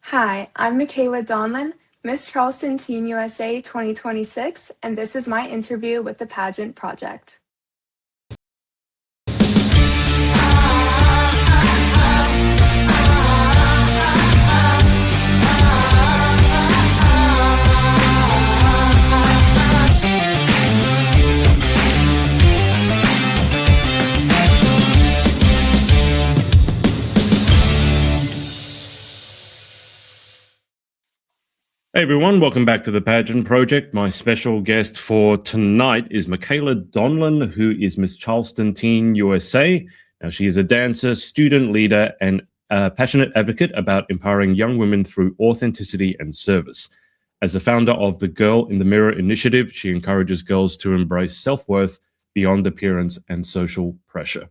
Hi, I'm Mykala Donlon, Miss Charleston Teen USA 2026, and this is my interview with the Pageant Project. Hey everyone, welcome back to the Pageant Project. My special guest for tonight is Mykala Donlon, who is Miss Charleston Teen USA. Now, she is a dancer, student leader, and a passionate advocate about empowering young women through authenticity and service. As the founder of the Girl in the Mirror initiative, she encourages girls to embrace self-worth beyond appearance and social pressure.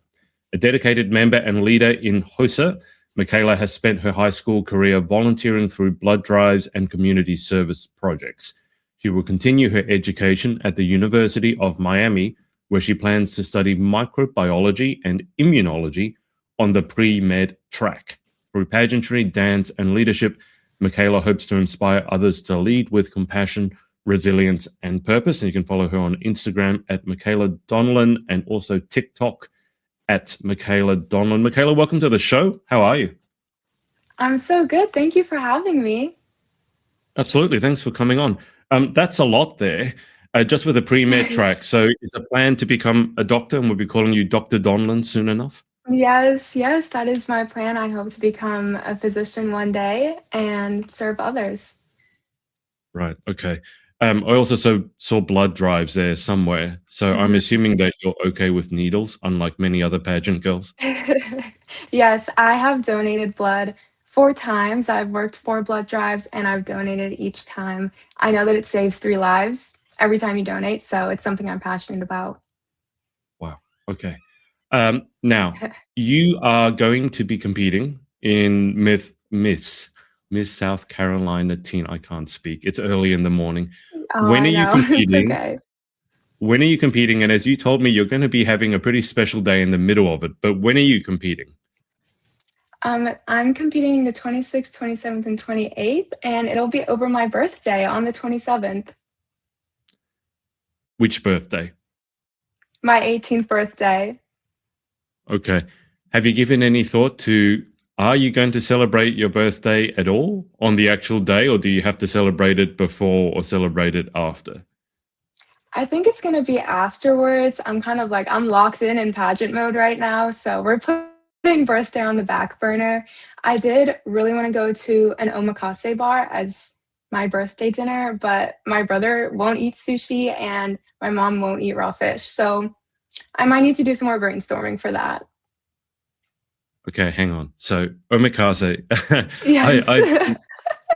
A dedicated member and leader in HOSA, Mykala has spent her high school career volunteering through blood drives and community service projects. She will continue her education at the University of Miami, where she plans to study microbiology and immunology on the pre-med track. Through pageantry, dance, and leadership, Mykala hopes to inspire others to lead with compassion, resilience, and purpose. And you can follow her on Instagram at Mykala Donlon and also TikTok at Mykala Donlon. Mykala, welcome to the show. How are you? I'm so good. Thank you for having me. Absolutely. Thanks for coming on. That's a lot there, just with a pre-med track. So is a plan to become a doctor, and we'll be calling you Dr. Donlon soon enough? Yes, that is my plan. I hope to become a physician one day and serve others. Right. Okay. I also saw blood drives there somewhere. So I'm Mhm. assuming that you're okay with needles, unlike many other pageant girls. Yes, I have donated blood 4 times. I've worked 4 blood drives and I've donated each time. I know that it saves 3 lives every time you donate, so it's something I'm passionate about. Wow. Okay. Now, you are going to be competing in Miss South Carolina Teen. I can't speak. It's early in the morning. Oh, When are I you know. It's competing? okay. When are you competing? And as you told me, you're going to be having a pretty special day in the middle of it. But when are you competing? I'm competing the 26th, 27th, and 28th, and it'll be over my birthday on the 27th, Which birthday? my 18th birthday. Okay. Have you given any thought to, are you going to celebrate your birthday at all on the actual day, or do you have to celebrate it before or celebrate it after? I think it's gonna be afterwards. I'm kind of like I'm locked in pageant mode right now, so we're putting birthday on the back burner. I did really wanna go to an omakase bar as my birthday dinner, but my brother won't eat sushi and my mom won't eat raw fish, so I might need to do some more brainstorming for that. Okay, hang on. So omakase. Yes.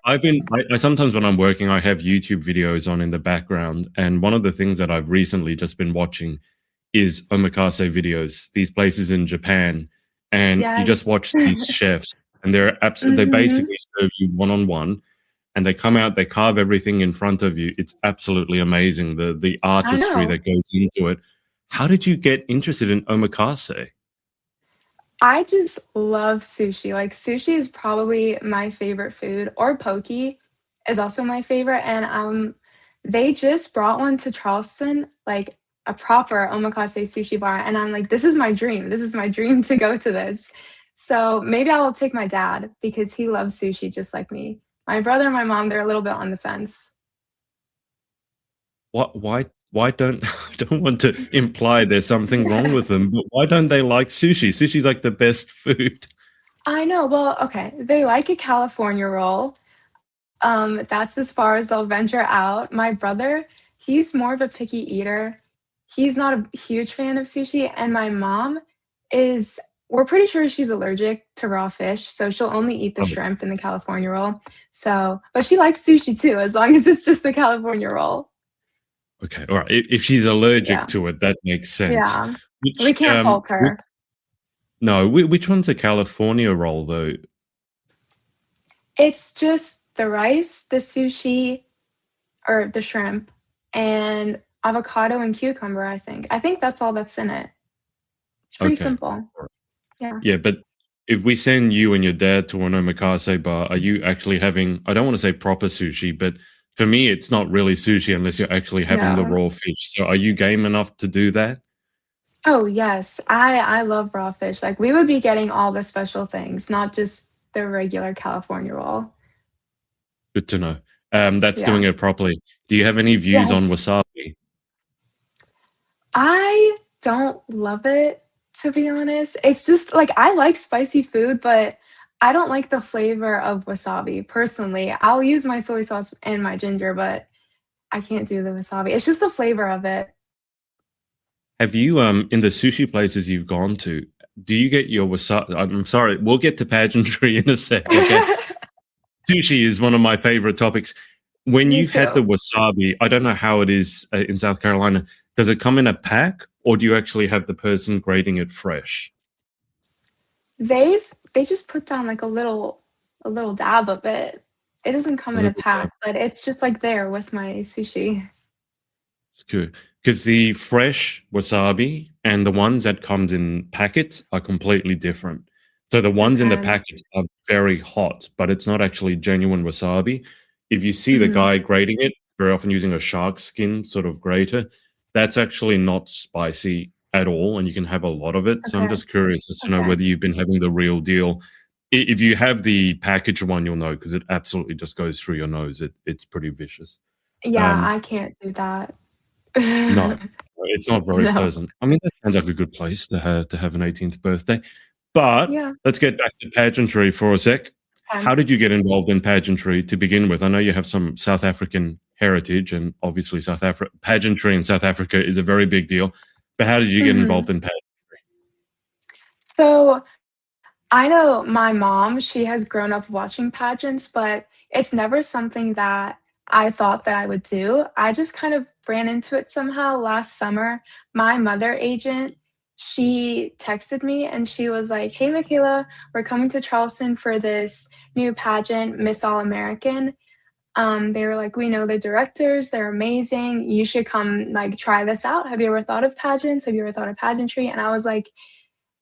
I sometimes when I'm working, I have YouTube videos on in the background, and one of the things that I've recently just been watching is omakase videos. These places in Japan, and you just Yes. watch these chefs, and they Mhm. basically serve you one on one, and they come out, they carve everything in front of you. It's absolutely amazing the I artistry know. that goes into it. How did you get interested in omakase? I just love sushi. Like, sushi is probably my favorite food, or poke is also my favorite, and, they just brought one to Charleston, like, a proper omakase sushi bar, and I'm like, "This is my dream. This is my dream to go to this." So, maybe I will take my dad because he loves sushi just like me. My brother and my mom, they're a little bit on the fence. Why don't I don't want to imply there's something wrong with them, but why don't they like sushi? Sushi's like the best food. I know, well, okay, they like a California roll. That's as far as they'll venture out. My brother, he's more of a picky eater. He's not a huge fan of sushi, and my mom is we're pretty sure she's allergic to raw fish, so she'll only eat the Oh, shrimp in the California roll. So but she likes sushi too, as long as it's just the California roll. okay, all right. If she's allergic Yeah, to it, that makes sense. yeah. We Which can't fault whi her. no, which one's a California roll though? It's just the rice, the sushi, or the shrimp, and avocado and cucumber, I think. I think that's all that's in it. It's pretty Okay. simple. All right. Yeah. Yeah, but if we send you and your dad to an omakase bar, are you actually having, I don't want to say proper sushi, but for me, it's not really sushi unless you're actually having the No. raw fish. So are you game enough to do that? Oh, yes. I love raw fish. Like, we would be getting all the special things, not just the regular California roll. Good to know. That's doing Yeah. it properly. Do you have any views on Yes. wasabi? I don't love it, to be honest. It's just like I like spicy food, but I don't like the flavor of wasabi personally. I'll use my soy sauce and my ginger, but I can't do the wasabi. It's just the flavor of it. Have you, in the sushi places you've gone to, do you get your wasabi? I'm sorry, we'll get to pageantry in a sec, okay? Sushi is one of my favorite topics. When Me you've had the too. wasabi, I don't know how it is in South Carolina. Does it come in a pack, or do you actually have the person grating it fresh? They just put down like a little dab of it. It doesn't come in a pack, but it's just like there with my sushi. Good. Because the fresh wasabi and the ones that comes in packets are completely different. So the ones in the Okay. packets are very hot, but it's not actually genuine wasabi. If you see the Mhm. guy grating it, very often using a shark skin sort of grater, that's actually not spicy at all, and you can have a lot of it. So I'm Okay. just curious as to know Okay. whether you've been having the real deal. If you have the packaged one, you'll know because it absolutely just goes through your nose. It's pretty vicious. Yeah, Um, I can't do that. no, it's not very No. pleasant. I mean, that sounds like a good place to have an 18th birthday. But Yeah. let's get back to pageantry for a sec. Okay. How did you get involved in pageantry to begin with? I know you have some South African heritage, and obviously South Africa pageantry in South Africa is a very big deal. But how did you get Mhm. involved in pageantry? So, I know my mom, she has grown up watching pageants, but it's never something that I thought that I would do. I just kind of ran into it somehow last summer. My mother agent, she texted me and she was like, "Hey, Michaela, we're coming to Charleston for this new pageant, Miss All American." They were like, "We know the directors, they're amazing. You should come like try this out. Have you ever thought of pageants? Have you ever thought of pageantry?" And I was like,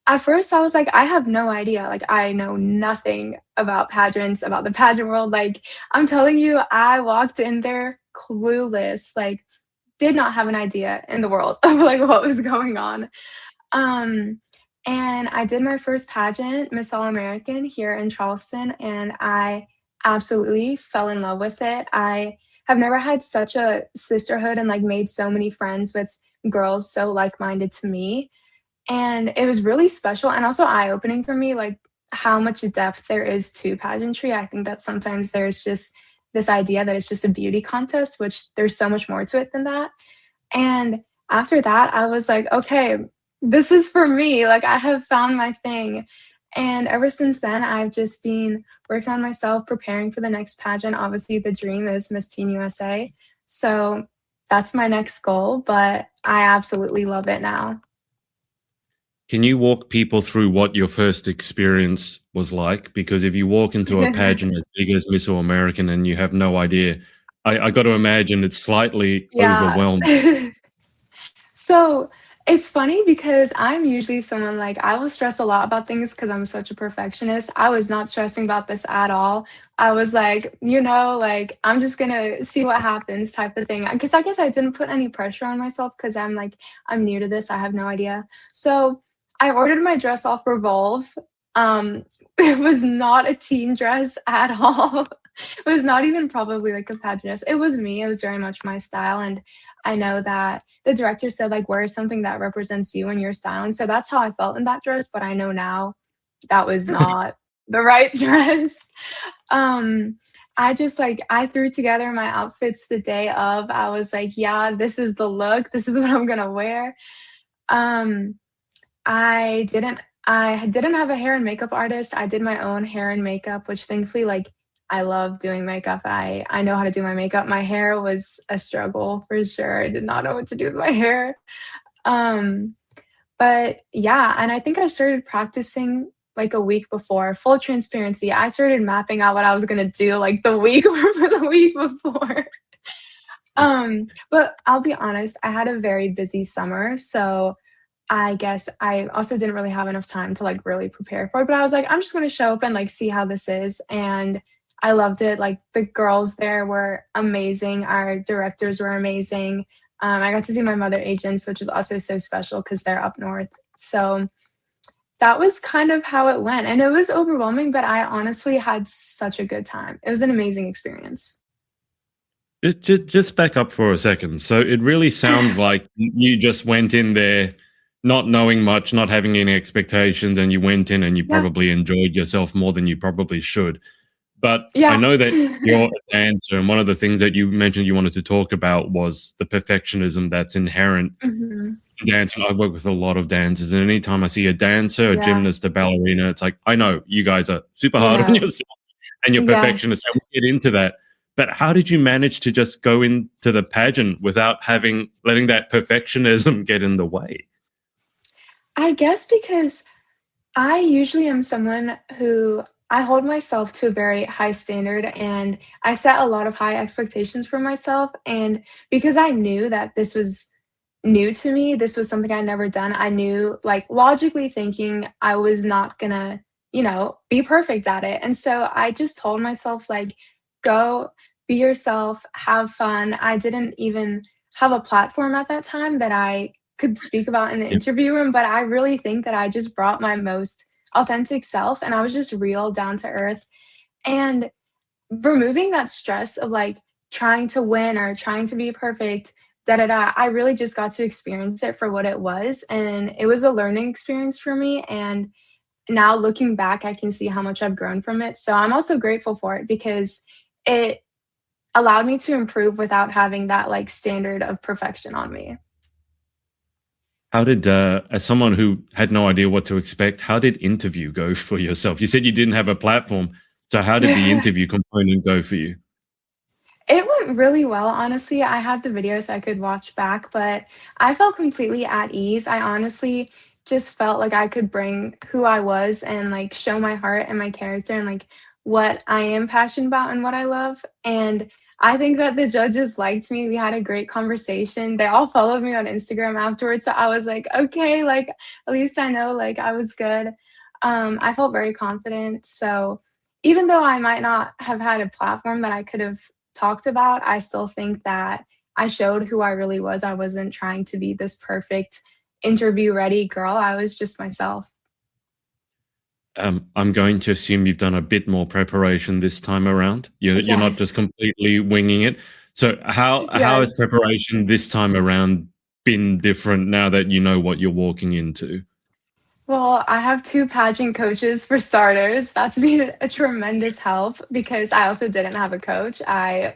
at first, I was like, "I have no idea, like, I know nothing about pageants, about the pageant world." Like, I'm telling you, I walked in there clueless, like, did not have an idea in the world of, like, what was going on. Um, and I did my first pageant, Miss All American, here in Charleston, and I absolutely fell in love with it. I have never had such a sisterhood and, like, made so many friends with girls so like-minded to me. And it was really special and also eye-opening for me, like, how much depth there is to pageantry. I think that sometimes there's just this idea that it's just a beauty contest, which there's so much more to it than that. And after that, I was like, "Okay, this is for me, like, I have found my thing." And ever since then, I've just been working on myself, preparing for the next pageant. Obviously, the dream is Miss Teen USA, so that's my next goal, but I absolutely love it now. Can you walk people through what your first experience was like? Because if you walk into a pageant as big as Miss All American and you have no idea, I got to imagine it's slightly Yeah. overwhelming. So, it's funny because I'm usually someone like I will stress a lot about things because 'cause I'm such a perfectionist. I was not stressing about this at all. I was like, like, "I'm just gonna see what happens," type of thing. Because I guess I didn't put any pressure on myself because 'cause I'm like, "I'm new to this, I have no idea." So, I ordered my dress off Revolve. It was not a teen dress at all. It was not even probably like a pageant dress. It was me, it was very much my style, and I know that the director said, like, "Wear something that represents you and your style," and so that's how I felt in that dress, but I know now that was not the right dress. Um, I just, like I threw together my outfits the day of. I was like, "Yeah, this is the look. This is what I'm gonna wear." Um, I didn't have a hair and makeup artist. I did my own hair and makeup, which thankfully, like, I love doing makeup. I know how to do my makeup. My hair was a struggle for sure. I did not know what to do with my hair. Um, but yeah, and I think I started practicing like a week before. Full transparency, I started mapping out what I was gonna do like the week for the week before. But I'll be honest, I had a very busy summer, so I guess I also didn't really have enough time to, like, really prepare for it, but I was like, "I'm just gonna show up and, like, see how this is," and I loved it, like, the girls there were amazing, our directors were amazing, I got to see my mother agents, which is also so special because 'cause they're up north, so that was kind of how it went, and it was overwhelming, but I honestly had such a good time. It was an amazing experience. Just back up for a second. So it really sounds like you just went in there not knowing much, not having any expectations, and you went in and you Yeah, probably enjoyed yourself more than you probably should. But I yeah. know that you're a dancer, and one of the things that you mentioned you wanted to talk about was the perfectionism that's inherent Mhm. in dancing. I work with a lot of dancers, and anytime I see a dancer, a Yeah, gymnast, a ballerina, it's like, I know you guys are super hard on yeah. yourself and you're Yes. perfectionists, and we'll get into that. But how did you manage to just go into the pageant without letting that perfectionism get in the way? I guess because I usually am someone who I hold myself to a very high standard and I set a lot of high expectations for myself. And because I knew that this was new to me, this was something I'd never done, I knew, like, logically thinking, I was not gonna, be perfect at it. And so I just told myself, like, go be yourself, have fun. I didn't even have a platform at that time that I could speak about in the Yeah. interview room, but I really think that I just brought my most authentic self and I was just real down to earth. And removing that stress of like trying to win or trying to be perfect, da da da, I really just got to experience it for what it was. And it was a learning experience for me. And now looking back, I can see how much I've grown from it. So I'm also grateful for it because it allowed me to improve without having that like standard of perfection on me. How did, as someone who had no idea what to expect, how did interview go for yourself? You said you didn't have a platform. So how did the interview component go for you? It went really well, honestly. I had the video so I could watch back, but I felt completely at ease. I honestly just felt like I could bring who I was and like show my heart and my character and like what I am passionate about and what I love. And I think that the judges liked me. We had a great conversation. They all followed me on Instagram afterwards. So I was like, okay, like at least I know like I was good. I felt very confident. So even though I might not have had a platform that I could have talked about, I still think that I showed who I really was. I wasn't trying to be this perfect interview ready girl. I was just myself. I'm going to assume you've done a bit more preparation this time around. You're not just Yes. completely winging it. So how has Yes. preparation this time around been different now that you know what you're walking into? Well, I have 2 pageant coaches for starters. That's been a tremendous help because I also didn't have a coach. I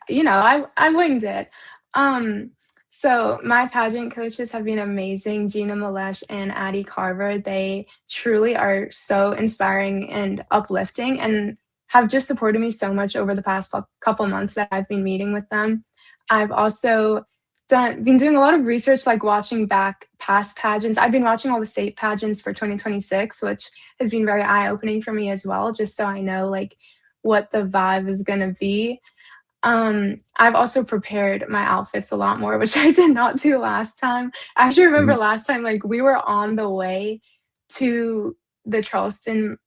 winged it. Um, so my pageant coaches have been amazing, Gina Malesh and Addie Carver. They truly are so inspiring and uplifting and have just supported me so much over the past couple months that I've been meeting with them. I've also been doing a lot of research, like watching back past pageants. I've been watching all the state pageants for 2026, which has been very eye-opening for me as well, just so I know like what the vibe is gonna be. I've also prepared my outfits a lot more, which I did not do last time. I actually remember Mhm. last time, like we were on the way to the Charleston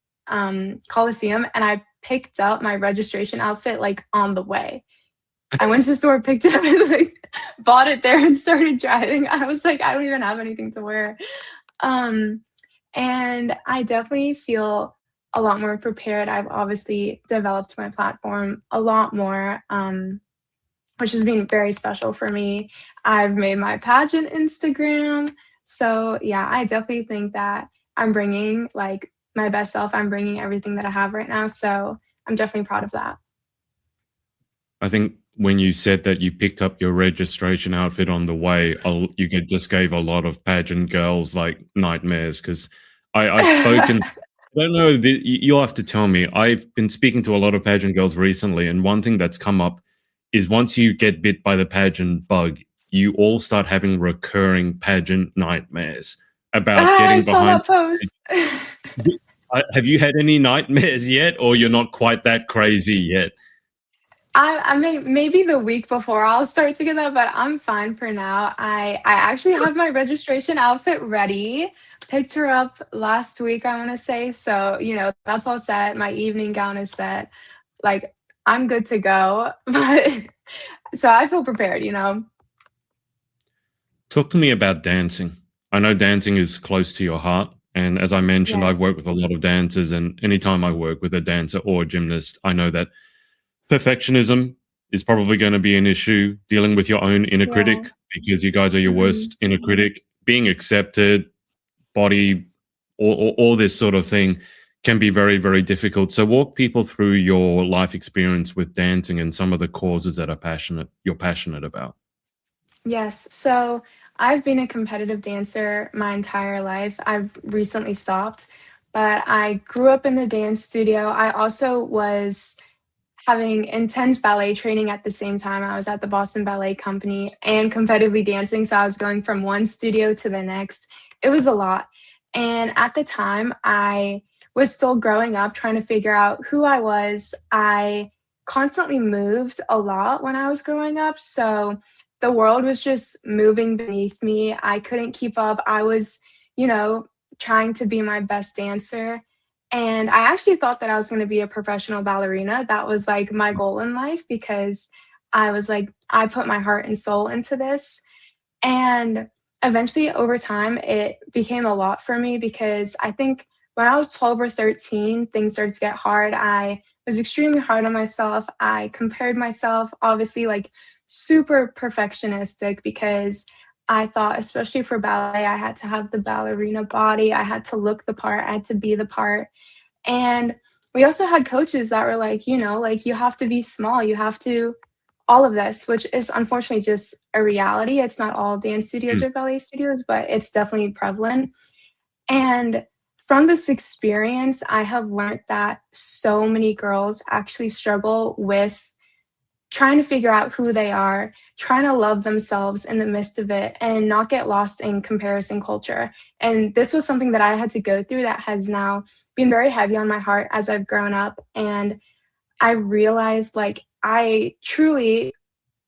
Coliseum, and I picked up my registration outfit like on the way. I went to the store, picked it up, and, like, bought it there and started driving. I was like, "I don't even have anything to wear." Um, and I definitely feel a lot more prepared. I've obviously developed my platform a lot more, which has been very special for me. I've made my pageant Instagram. So, yeah, I definitely think that I'm bringing, like, my best self. I'm bringing everything that I have right now, so I'm definitely proud of that. I think when you said that you picked up your registration outfit on the way, just gave a lot of pageant girls like nightmares because I've spoken. I don't know. You'll have to tell me. I've been speaking to a lot of pageant girls recently, and one thing that's come up is once you get bit by the pageant bug, you all start having recurring pageant nightmares about I getting saw behind. that post. Have you had any nightmares yet, or you're not quite that crazy yet? I mean, maybe the week before I'll start to get that, but I'm fine for now. I actually have my registration outfit ready. Picked her up last week, I want to say. So, that's all set. My evening gown is set. Like, I'm good to go. But so I feel prepared. Talk to me about dancing. I know dancing is close to your heart. And as I mentioned, I've Yes. worked with a lot of dancers, and anytime I work with a dancer or a gymnast, I know that perfectionism is probably going to be an issue. Dealing with your own inner Yeah. critic, because you guys are your Mhm. worst inner critic. Being accepted, body, all this sort of thing can be very, very difficult. So walk people through your life experience with dancing and some of the causes that you're passionate about. Yes. So I've been a competitive dancer my entire life. I've recently stopped, but I grew up in the dance studio. I also was having intense ballet training at the same time. I was at the Boston Ballet Company and competitively dancing. So I was going from one studio to the next. It was a lot. And at the time, I was still growing up, trying to figure out who I was. I constantly moved a lot when I was growing up. So the world was just moving beneath me. I couldn't keep up. I was, you know, trying to be my best dancer. And I actually thought that I was going to be a professional ballerina. That was like my goal in life because I was like, I put my heart and soul into this. And eventually, over time, it became a lot for me because I think when I was 12 or 13, things started to get hard. I was extremely hard on myself. I compared myself, obviously, like super perfectionistic because I thought, especially for ballet, I had to have the ballerina body. I had to look the part. I had to be the part. And we also had coaches that were like, like you have to be small, you have to all of this, which is unfortunately just a reality. It's not all dance studios Mm, or ballet studios, but it's definitely prevalent. And from this experience, I have learned that so many girls actually struggle with trying to figure out who they are, trying to love themselves in the midst of it, and not get lost in comparison culture. And this was something that I had to go through that has now been very heavy on my heart as I've grown up. And I realized like I truly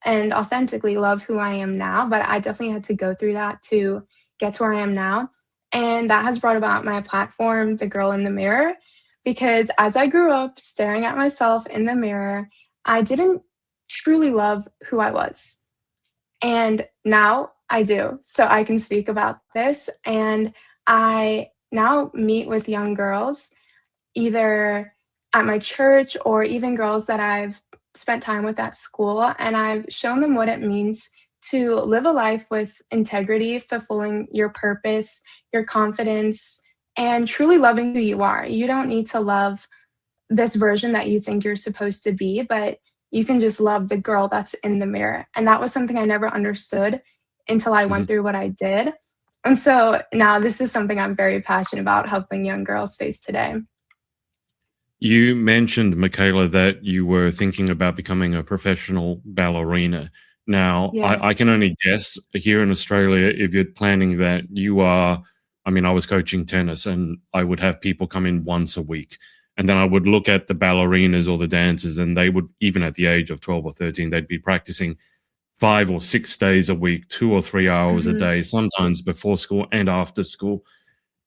and authentically love who I am now, but I definitely had to go through that to get to where I am now. And that has brought about my platform, The Girl in the Mirror, because as I grew up staring at myself in the mirror, I didn't truly love who I was. And now I do. So I can speak about this. And I now meet with young girls either at my church or even girls that I've spent time with at school. And I've shown them what it means to live a life with integrity, fulfilling your purpose, your confidence, and truly loving who you are. You don't need to love this version that you think you're supposed to be, but you can just love the girl that's in the mirror. And that was something I never understood until I went mhm. through what I did. And so now this is something I'm very passionate about helping young girls face today. You mentioned, Michaela, that you were thinking about becoming a professional ballerina. Now, I can Yes. only guess here in Australia, if you're planning that, you are. I mean, I was coaching tennis and I would have people come in once a week. And then I would look at the ballerinas or the dancers, and they would, even at the age of 12 or 13, they'd be practicing 5 or 6 days a week, 2 or 3 hours a Mhm. day, sometimes before school and after school.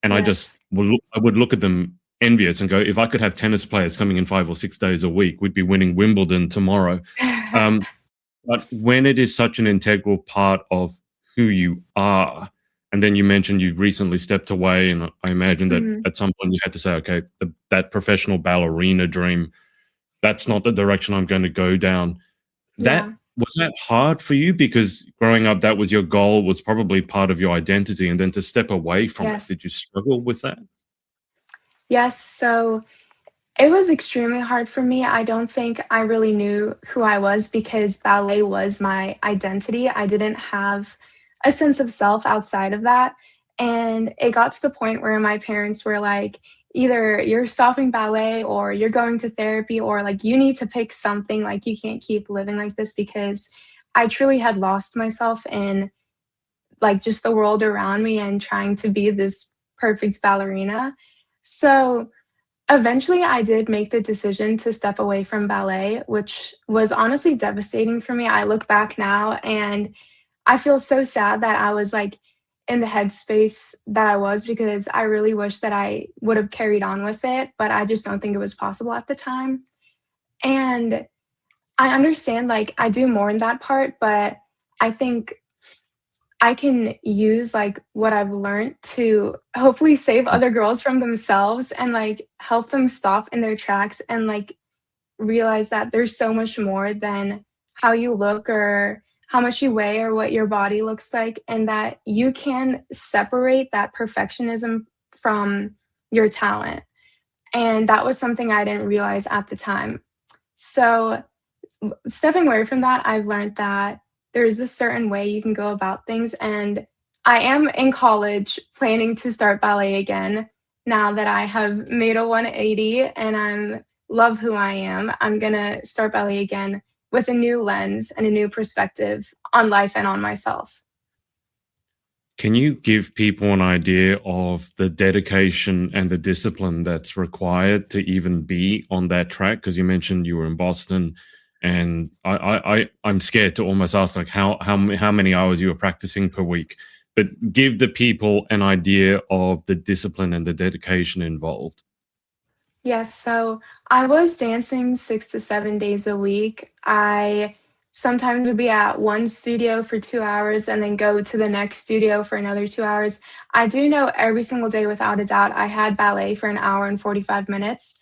And Yes. I would look at them envious and go, if I could have tennis players coming in 5 or 6 days a week, we'd be winning Wimbledon tomorrow. Um, but when it is such an integral part of who you are, and then you mentioned you've recently stepped away, and I imagine that Mhm. at some point you had to say, okay, that professional ballerina dream, that's not the direction I'm going to go down. That Yeah. was that hard for you because growing up, that was your goal, was probably part of your identity, and then to step away from it, Yes. did you struggle with that? Yes, so it was extremely hard for me. I don't think I really knew who I was because ballet was my identity. I didn't have a sense of self outside of that. And it got to the point where my parents were like, either you're stopping ballet or you're going to therapy, or like you need to pick something. Like you can't keep living like this because I truly had lost myself in like just the world around me and trying to be this perfect ballerina. So Eventually, I did make the decision to step away from ballet, which was honestly devastating for me. I look back now and I feel so sad that I was like in the headspace that I was because I really wish that I would have carried on with it, but I just don't think it was possible at the time. And I understand like I do mourn that part, but I think I can use like what I've learned to hopefully save other girls from themselves and like help them stop in their tracks and like realize that there's so much more than how you look or how much you weigh or what your body looks like, and that you can separate that perfectionism from your talent. And that was something I didn't realize at the time. So, stepping away from that, I've learned that there's a certain way you can go about things. And I am in college planning to start ballet again now that I have made a 180 and I'm love who I am. I'm gonna start ballet again with a new lens and a new perspective on life and on myself. Can you give people an idea of the dedication and the discipline that's required to even be on that track? Because you mentioned you were in Boston, and I'm scared to almost ask like how many hours you were practicing per week. But give the people an idea of the discipline and the dedication involved. Yes, so I was dancing 6 to 7 days a week. I sometimes would be at one studio for 2 hours and then go to the next studio for another 2 hours. I do know every single day without a doubt I had ballet for an hour and 45 minutes,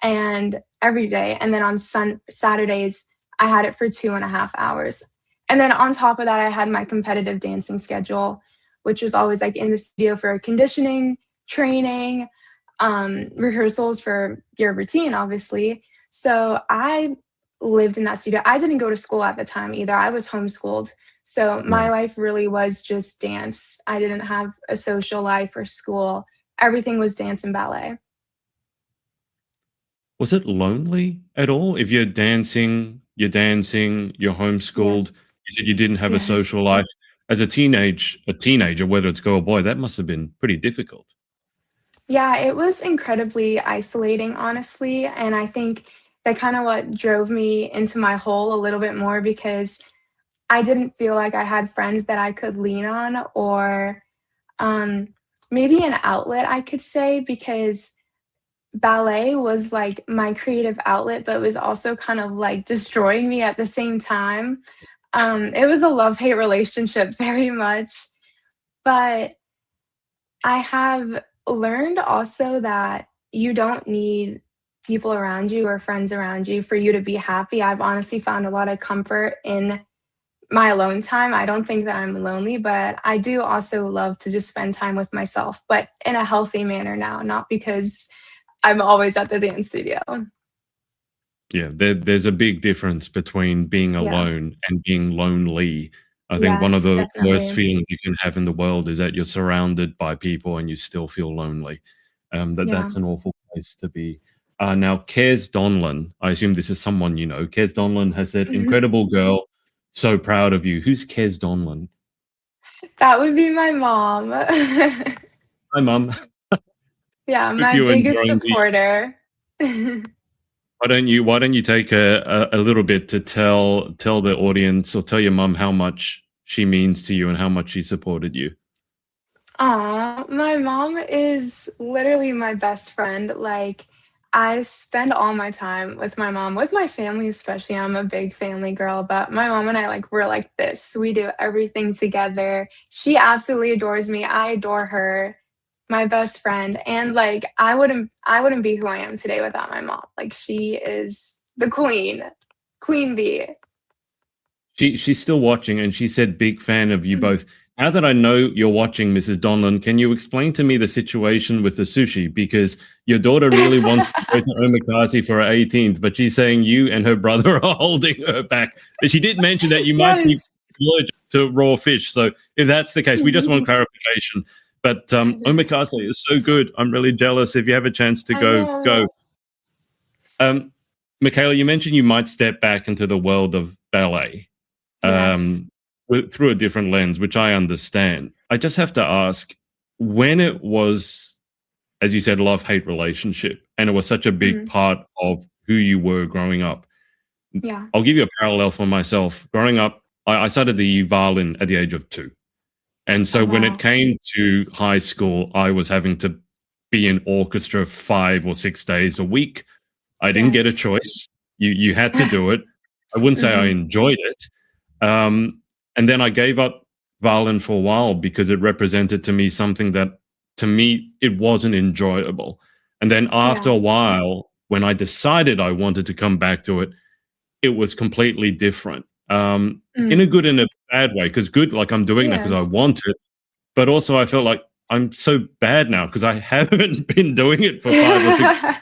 and every day, and then on Saturdays, I had it for 2.5 hours. And then on top of that, I had my competitive dancing schedule, which was always, like, in the studio for conditioning, training, rehearsals for your routine, obviously. So I lived in that studio. I didn't go to school at the time either. I was homeschooled. So my Right. life really was just dance. I didn't have a social life or school. Everything was dance and ballet. Was it lonely at all? If you're homeschooled. Yes. You said you didn't have a Yes. social life. As a teenager, whether it's girl or boy, that must have been pretty difficult. Yeah, it was incredibly isolating, honestly. And I think that kind of what drove me into my hole a little bit more because I didn't feel like I had friends that I could lean on or um, maybe an outlet, I could say, because ballet was like my creative outlet, but it was also kind of like destroying me at the same time. It was a love hate relationship very much, but I have learned also that you don't need people around you or friends around you for you to be happy. I've honestly found a lot of comfort in my alone time. I don't think that I'm lonely, but I do also love to just spend time with myself, but in a healthy manner now, not because I'm always at the dance studio. Yeah, there's a big difference between being Yeah. alone and being lonely. I think one of Yes, the worst definitely. feelings you can have in the world is that you're surrounded by people and you still feel lonely. Yeah. That's an awful place to be. Now, Kez Donlon, I assume this is someone you know. Kez Donlon has said, Mhm. "Incredible girl, so proud of you." Who's Kez Donlon? That would be my mom. Hi, mum. Yeah, Hope my you're biggest enjoying the. supporter. Why don't you take a little bit to tell the audience or tell your mum how much she means to you and how much she supported you? Aw, my mom is literally my best friend. Like, I spend all my time with my mom, with my family especially. I'm a big family girl, but my mom and I, like, we're like this. We do everything together. She absolutely adores me. I adore her, my best friend. And like, I wouldn't be who I am today without my mom. Like, she is the queen, queen bee. She's still watching, and she said, "Big fan of you both." Now that I know you're watching, Mrs. Donlon, can you explain to me the situation with the sushi? Because your daughter really wants to go to Omakase for her 18th, but she's saying you and her brother are holding her back. And she did mention that you might be Yes. allergic to raw fish. So if that's the case, we just want clarification. But Omakase is so good. I'm really jealous. If you have a chance to I go, go. know. Um, Mykala, you mentioned you might step back into the world of ballet Yes. um, through a different lens, which I understand. I just have to ask when it was, as you said, love hate relationship. and it was such a big Mhm. part of who you were growing up. Yeah. I'll give you a parallel for myself. Growing up, I started the violin at the age of 2. And Oh, so when it wow. came to high school, I was having to be in orchestra 5 or 6 days a week. I didn't get a Yes. choice. You had to do it. I wouldn't say I Mhm. enjoyed it. And then I gave up violin for a while because it represented to me something that, to me, it wasn't enjoyable. And then after Yeah. a while, when I decided I wanted to come back to it, it was completely different, in a Mm. good and a bad way. Because good, like I'm doing that because I Yes. want it, but also I felt like I'm so bad now because I haven't been doing it for 5 or 6 years.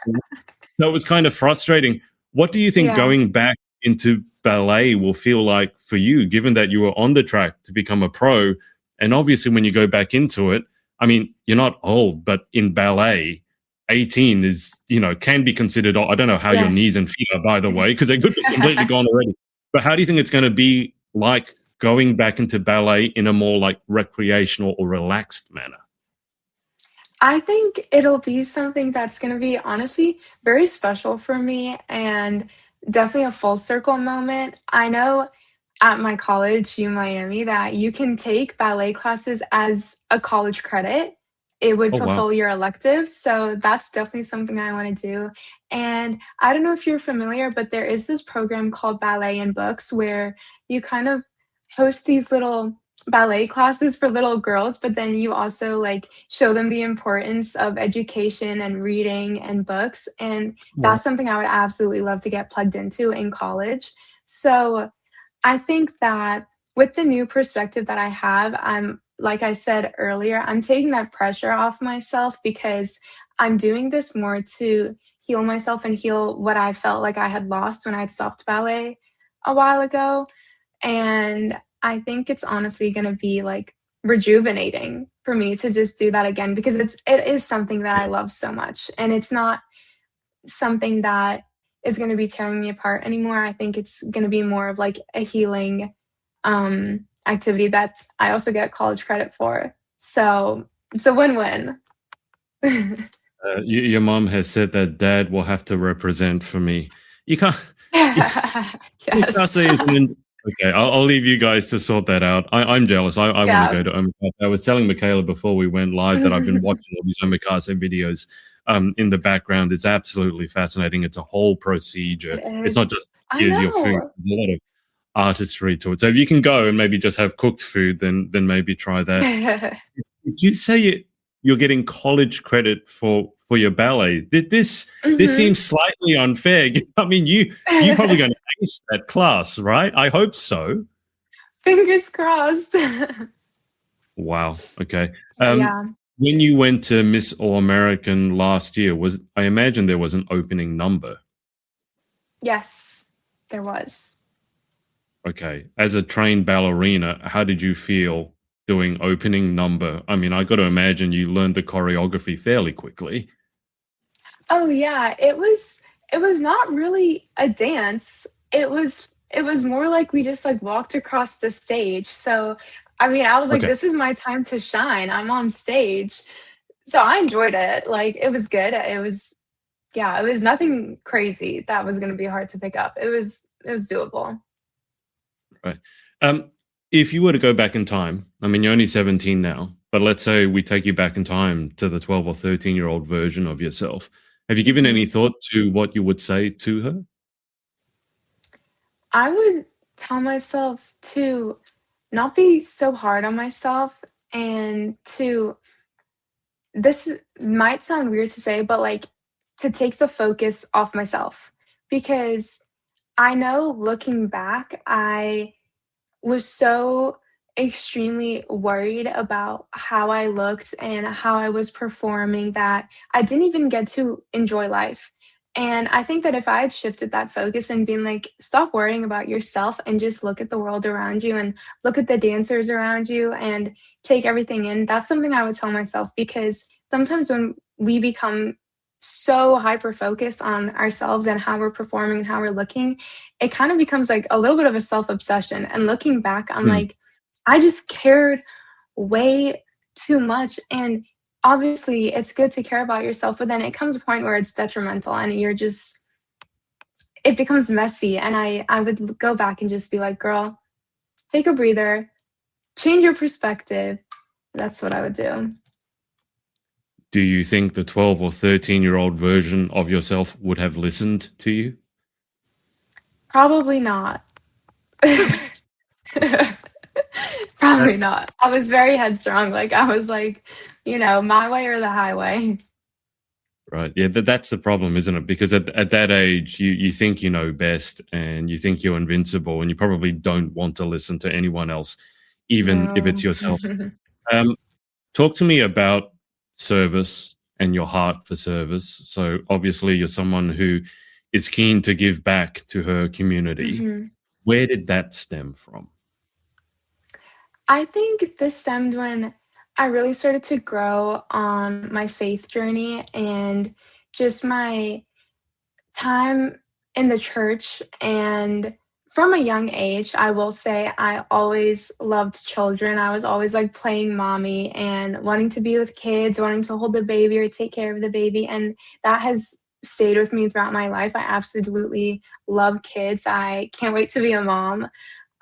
So it was kind of frustrating. What do you think Yeah. going back into ballet will feel like for you, given that you were on the track to become a pro? And obviously, when you go back into it, I mean, you're not old, but in ballet, 18 is, can be considered. I don't know how your knees Yes. and feet are, by the way, because they could be completely gone already. But how do you think it's going to be like going back into ballet in a more like recreational or relaxed manner? I think it'll be something that's gonna be, honestly, very special for me and definitely a full circle moment. I know at my college, Miami, that you can take ballet classes as a college credit. It would Oh, wow. fulfill your electives, so that's definitely something I wanna do, and I don't know if you're familiar, but there is this program called Ballet in Books where you kind of host these little ballet classes for little girls, but then you also, like, show them the importance of education and reading and books, and Wow. that's something I would absolutely love to get plugged into in college. So, I think that with the new perspective that I have, like I said earlier, I'm taking that pressure off myself because I'm doing this more to heal myself and heal what I felt like I had lost when I'd stopped ballet a while ago. And I think it's honestly gonna be, like, rejuvenating for me to just do that again because it is something that I Yeah. love so much, and it's not something that is gonna be tearing me apart anymore. I think it's gonna be more of, like, a healing, activity that I also get college credit for. So, it's a win-win. Your mom has said that dad will have to represent for me. You can't. Yes. Mikasa is an okay, I'll leave you guys to sort that out. I'm jealous. I wanna Yeah. go to Omakase. I was telling Michaela before we went live that I've been watching all these Omakase videos, in the background. It's absolutely fascinating. It's a whole procedure. It It's is. not just I here's your food. know. There's a lot of artistry to it. So if you can go and maybe just have cooked food, then maybe try that. Did you say you're getting college credit for your ballet? This Mhm. seems slightly unfair. I mean, you probably going to ace that class, right? I hope so. Fingers crossed. Wow. Okay. But yeah. When you went to Miss All American last year, was I imagine there was an opening number. Yes, there was. Okay. As a trained ballerina, how did you feel doing opening number? I mean, I got to imagine you learned the choreography fairly quickly. Oh, yeah, it was not really a dance. It was more like we just, like, walked across the stage, so, I mean, I was like, Okay. "This is my time to shine, I'm on stage." So I enjoyed it, like, it was good, it was nothing crazy that was gonna be hard to pick up. It was doable. Right. Um, if you were to go back in time, I mean, you're only 17 now, but let's say we take you back in time to the 12 or 13-year-old version of yourself. Have you given any Mhm. thought to what you would say to her? I would tell myself to not be so hard on myself and to might sound weird to say, but, like, to take the focus off myself because I know looking back, I was so extremely worried about how I looked and how I was performing that I didn't even get to enjoy life. And I think that if I had shifted that focus and been like, stop worrying about yourself and just look at the world around you and look at the dancers around you and take everything in, that's something I would tell myself because sometimes when we become so hyper focused on ourselves and how we're performing and how we're looking, it kind of becomes like a little bit of a self obsession. And looking back, I'm Hmm. like, I just cared way too much. And obviously it's good to care about yourself, but then it comes a point where it's detrimental and it becomes messy. And I would go back and just be like, girl, take a breather, change your perspective. That's what I would do. Do you think the 12 or 13-year-old version of yourself would have listened to you? Probably not. Probably not. I was very headstrong. Like I was like, my way or the highway. Right. Yeah, that's the problem, isn't it? Because at that age, you think you know best and you think you're invincible and you probably don't want to listen to anyone else, even if it's No. yourself. Um, Talk to me about service and your heart for service. So obviously you're someone who is keen to give back to her community. Mhm. Where did that stem from? I think this stemmed when I really started to grow on my faith journey and just my time in the church. And from a young age, I will say I always loved children. I was always like playing mommy and wanting to be with kids, wanting to hold the baby or take care of the baby. And that has stayed with me throughout my life. I absolutely love kids. I can't wait to be a mom.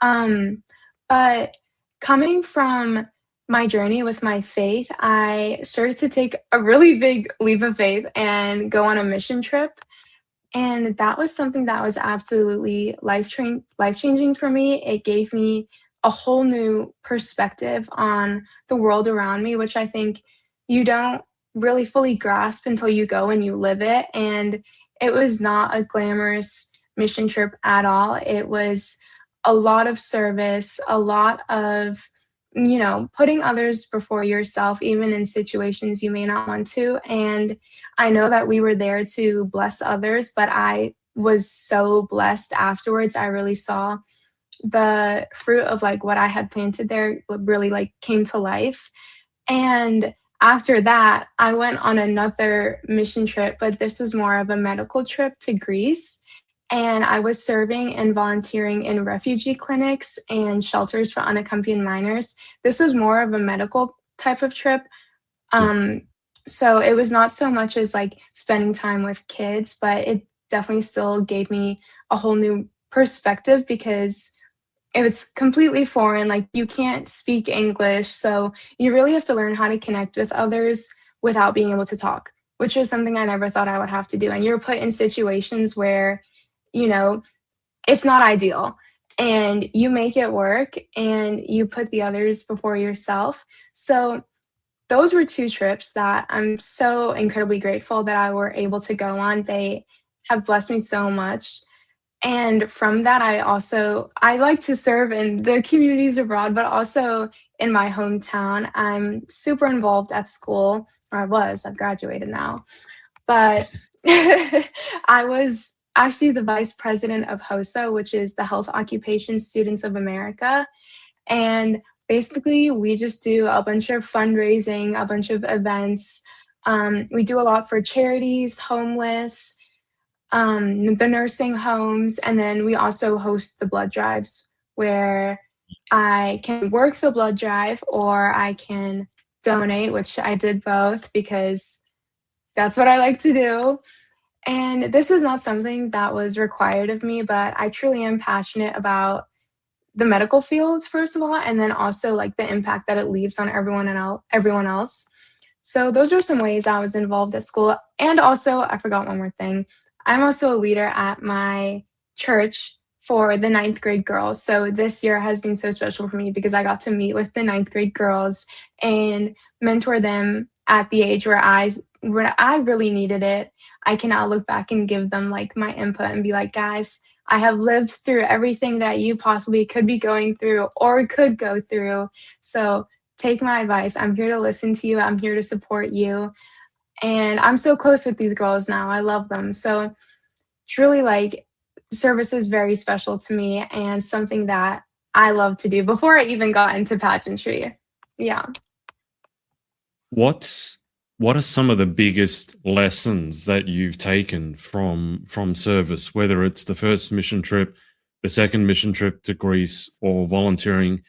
Um, but coming from my journey with my faith, I started to take a really big leap of faith and go on a mission trip. And that was something that was absolutely life-changing for me. It gave me a whole new perspective on the world around me, which I think you don't really fully grasp until you go and you live it. And it was not a glamorous mission trip at all. It was a lot of service, a lot of, putting others before yourself, even in situations you may not want to. And I know that we were there to bless others, but I was so blessed afterwards. I really saw the fruit of like what I had planted there really like came to life. And after that, I went on another mission trip, but this was more of a medical trip to Greece. And I was serving and volunteering in refugee clinics and shelters for unaccompanied minors. This was more of a medical type of trip. Yeah. So it was not so much as like spending time with kids, but it definitely still gave me a whole new perspective because it was completely foreign. Like you can't speak English. So you really have to learn how to connect with others without being able to talk, which was something I never thought I would have to do. And you're put in situations where, you know, it's not ideal and you make it work and you put the others before yourself. So those were 2 trips that I'm so incredibly grateful that I were able to go on. They have blessed me so much. And from that, I like to serve in the communities abroad, but also in my hometown. I'm super involved at school, or I was, I've graduated now. But I was actually the vice president of HOSA, which is the Health Occupation Students of America. And basically, we just do a bunch of fundraising, a bunch of events. We do a lot for charities, homeless, the nursing homes, and then we also host the blood drives where I can work the blood drive or I can donate, which I did both because that's what I like to do. And this is not something that was required of me, but I truly am passionate about the medical field, first of all, and then also like the impact that it leaves on everyone else. So those are some ways I was involved at school. And also, I forgot one more thing. I'm also a leader at my church for the ninth grade girls. So this year has been so special for me because I got to meet with the ninth grade girls and mentor them at the age where I really needed it. I can now look back and give them like my input and be like, guys, I have lived through everything that you possibly could be going through or could go through. So take my advice. I'm here to listen to you. I'm here to support you. And I'm so close with these girls now. I love them. So truly like service is very special to me and something that I love to do before I even got into pageantry. Yeah. What's what are some of the biggest lessons that you've taken from service, whether it's the first mission trip, the second mission trip to Greece, or volunteering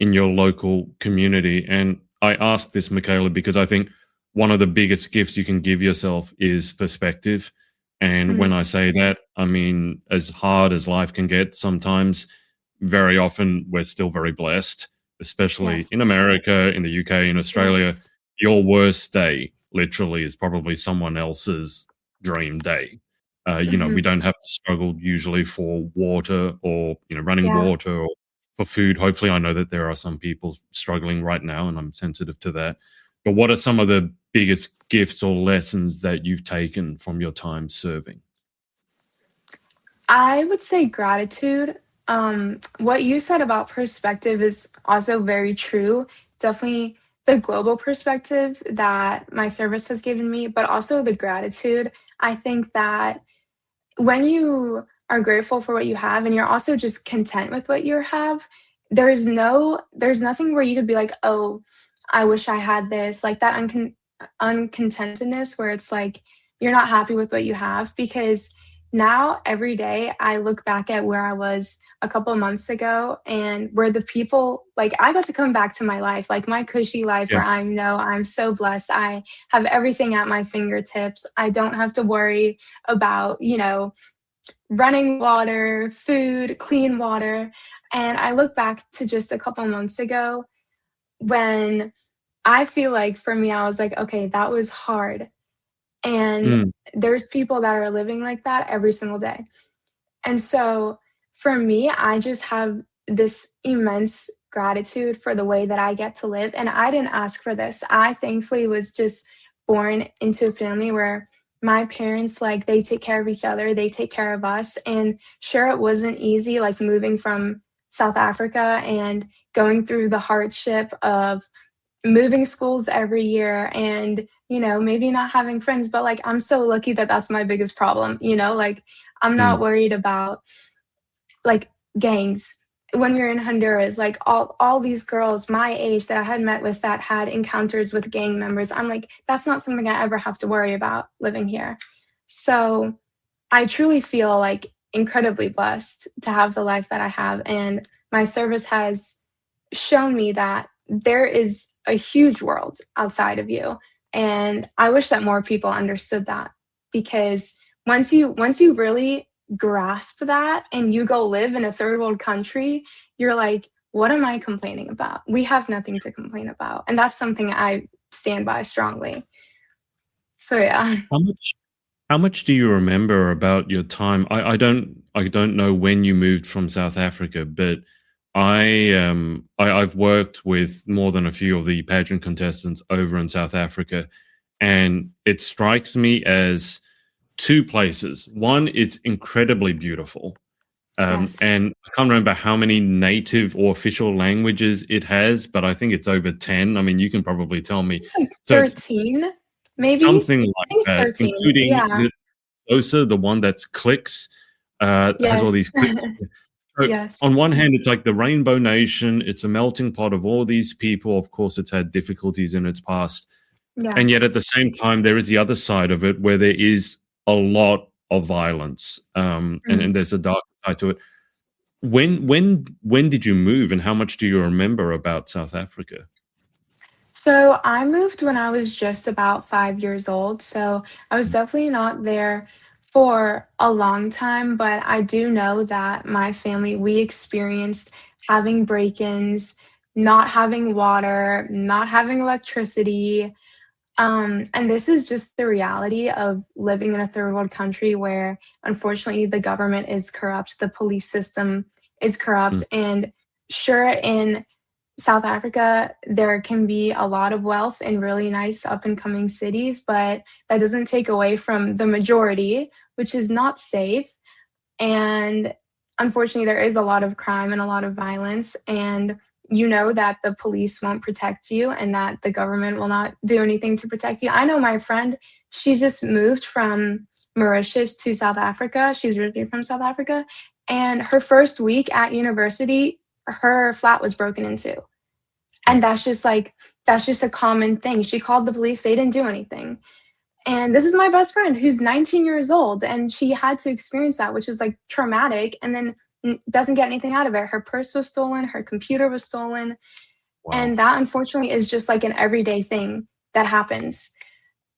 in your local community? And I ask this, Mykala, because I think one of the biggest gifts you can give yourself is perspective. And when Mhm. I say that, I mean, as hard as life can get sometimes, very often we're still very blessed, especially Yes. in America, in the UK, in Australia. Yes. Your worst day literally is probably someone else's dream day. We Mhm. don't have to struggle usually for water or, running Yeah. water or for food. Hopefully, I know that there are some people struggling right now, and I'm sensitive to that. But what are some of the biggest gifts or lessons that you've taken from your time serving? I would say gratitude. What you said about perspective is also very true. Definitely the global perspective that my service has given me, but also the gratitude. I think that when you are grateful for what you have and you're also just content with what you have, there's nothing where you could be like, "Oh, I wish I had this." Like that uncontentedness where it's like you're not happy with what you have because now every day I look back at where I was a couple months ago and where the people like I got to come back to my life, like my cushy life Yeah. where I know I'm so blessed. I have everything at my fingertips. I don't have to worry about, running water, food, clean water. And I look back to just a couple months ago when I feel like for me, I was like, okay, that was hard. And Mm, there's people that are living like that every single day. And so for me, I just have this immense gratitude for the way that I get to live. And I didn't ask for this. I thankfully was just born into a family where my parents, like, they take care of each other, they take care of us. And sure, it wasn't easy, like, moving from South Africa and going through the hardship of moving schools every year and maybe not having friends, but like I'm so lucky that that's my biggest problem, like I'm not mm. worried about like gangs. When we were in Honduras, like all these girls my age that I had met with that had encounters with gang members, I'm like, that's not something I ever have to worry about living here. So I truly feel like incredibly blessed to have the life that I have. And my service has shown me that there is a huge world outside of you. And I wish that more people understood that because once you really grasp that and you go live in a third world country, you're like, what am I complaining about? We have nothing to complain about. And that's something I stand by strongly. So yeah. How much how much do you remember about your time? I don't know when you moved from South Africa, but I've worked with more than a few of the pageant contestants over in South Africa, and it strikes me as two places. One, it's incredibly beautiful. Yes. And I can't remember how many native or official languages it has, but I think it's over 10. I mean, you can probably tell me. It's like So it's 13, maybe? something I like think it's that, 13. including is Yeah. it HOSA, the one that's clicks, has all Yes. these clicks. So Yes. on one hand, it's like the Rainbow Nation. It's a melting pot of all these people. Of course, it's had difficulties in its past. Yeah. And yet at the same time, there is the other side of it where there is a lot of violence, Mm. and there's a dark side to it. When did you move, and how much do you remember about South Africa? So I moved when I was just about 5 years old, so I was definitely not there for a long time, but I do know that my family, we experienced having break-ins, not having water, not having electricity, and this is just the reality of living in a third world country where unfortunately the government is corrupt, the police system is Mm, corrupt, and sure in South Africa, there can be a lot of wealth in really nice up and coming cities, but that doesn't take away from the majority, which is not safe. And unfortunately, there is a lot of crime and a lot of violence. And you know that the police won't protect you and that the government will not do anything to protect you. I know my friend, she just moved from Mauritius to South Africa. She's originally from South Africa. And her first week at university, her flat was broken into. yeah. And that's just a common thing. She called the police, they didn't do anything. And this is my best friend who's 19 years old, and she had to experience that, which is like traumatic, and then doesn't get anything out of it. Her purse was stolen, her computer was stolen, Wow. and that unfortunately is just like an everyday thing. that happens.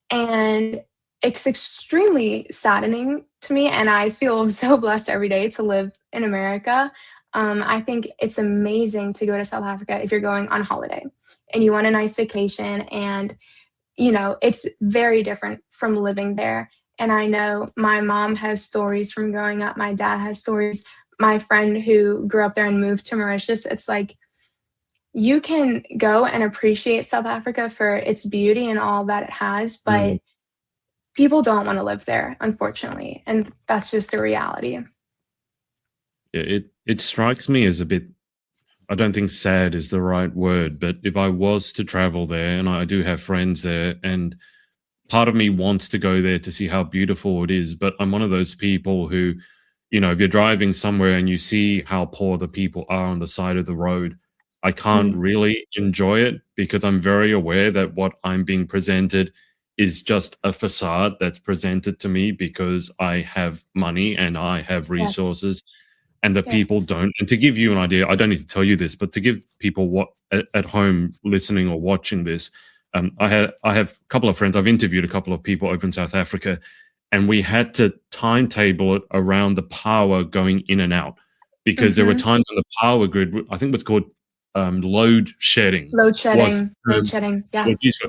And it's extremely saddening to me, and I feel so blessed every day to live in America. I think it's amazing to go to South Africa if you're going on holiday and you want a nice vacation, and it's very different from living there. And I know my mom has stories from growing up, my dad has stories. My friend who grew up there and moved to Mauritius, it's like you can go and appreciate South Africa for its beauty and all that it has, Mm. but people don't want to live there, unfortunately, and that's just a reality. Yeah, it strikes me as a bit. I don't think sad is the right word, but if I was to travel there, and I do have friends there, and part of me wants to go there to see how beautiful it is, but I'm one of those people who, if you're driving somewhere and you see how poor the people are on the side of the road, I can't Mm, really enjoy it because I'm very aware that what I'm being presented is just a facade that's presented to me because I have money and I have yes, resources and the people yes. don't. And to give you an idea, I don't need to tell you this, but to give people what at home listening or watching this, I have a couple of friends. I've interviewed a couple of people over in South Africa, and we had to timetable it around the power going in and out because there were Mhm. times when the power grid, I think, was called load shedding, Load was shedding, load shedding, yeah. was used.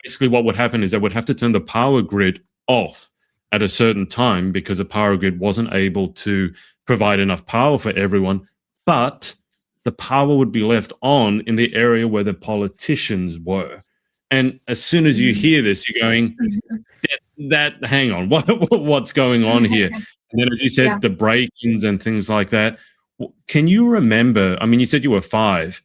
Basically, what would happen is they would have to turn the power grid off at a certain time because the power grid wasn't able to provide enough power for everyone, but the power would be left on in the area where the politicians were. And as soon as you Mm. hear this, you're going, Mhm. that hang on, what's going on here? And then, as you Yeah. said, the break-ins and things like that. Can you remember? I mean, you said you were 5.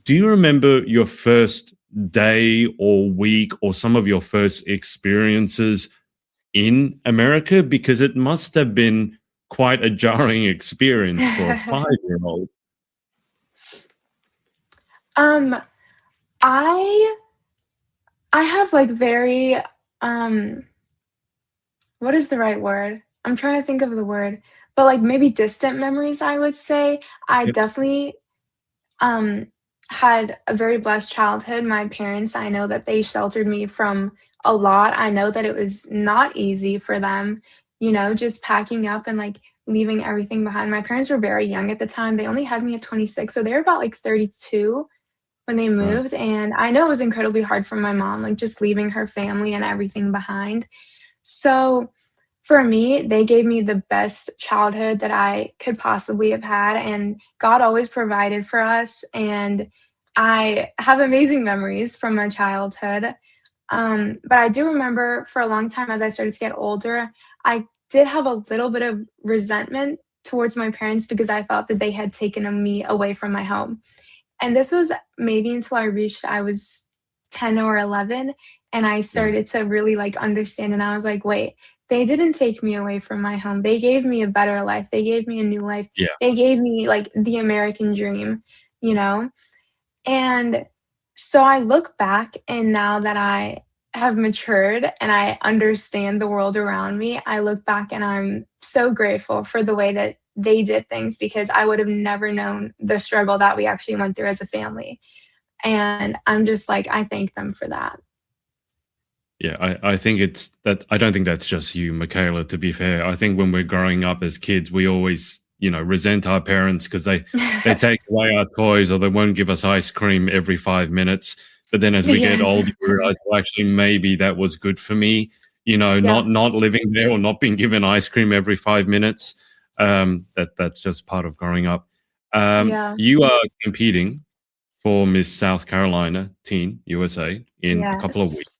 Do you remember your first day or week or some of your first experiences in America? Because it must have been quite a jarring experience for a 5-year-old. Um, I I have, like, very, um what is the right word? I'm trying to think of the word, but, like, maybe distant memories, I would say. I Yep. definitely, um, had a very blessed childhood. My parents, I know that they sheltered me from a lot. I know that it was not easy for them, just packing up and, like, leaving everything behind. My parents were very young at the time. They only had me at 26, so they were about, like, 32 when they Right. moved, and I know it was incredibly hard for my mom, like, just leaving her family and everything behind. So, for me, they gave me the best childhood that I could possibly have had, and God always provided for us, and I have amazing memories from my childhood. But I do remember for a long time as I started to get older, I did have a little bit of resentment towards my parents because I thought that they had taken me away from my home. And this was maybe until I was 10 or 11, and I Yeah. started to really, like, understand, and I was like, "Wait, they didn't take me away from my home. They gave me a better life. They gave me a new life. Yeah. They gave me, like, the American dream," you know? And so I look back, and now that I have matured and I understand the world around me, I look back and I'm so grateful for the way that they did things because I would have never known the struggle that we actually went through as a family. And I'm just like, I thank them for that. Yeah, I think it's that. I don't think that's just you, Michaela, to be fair. I think when we're growing up as kids, we always, resent our parents because they take away our toys or they won't give us ice cream every 5 minutes. But then as we get Yes. older, we realize, well, actually, maybe that was good for me, Yeah. not living there or not being given ice cream every 5 minutes. That's just part of growing up. Yeah. You are competing for Miss South Carolina Teen USA in a couple of weeks.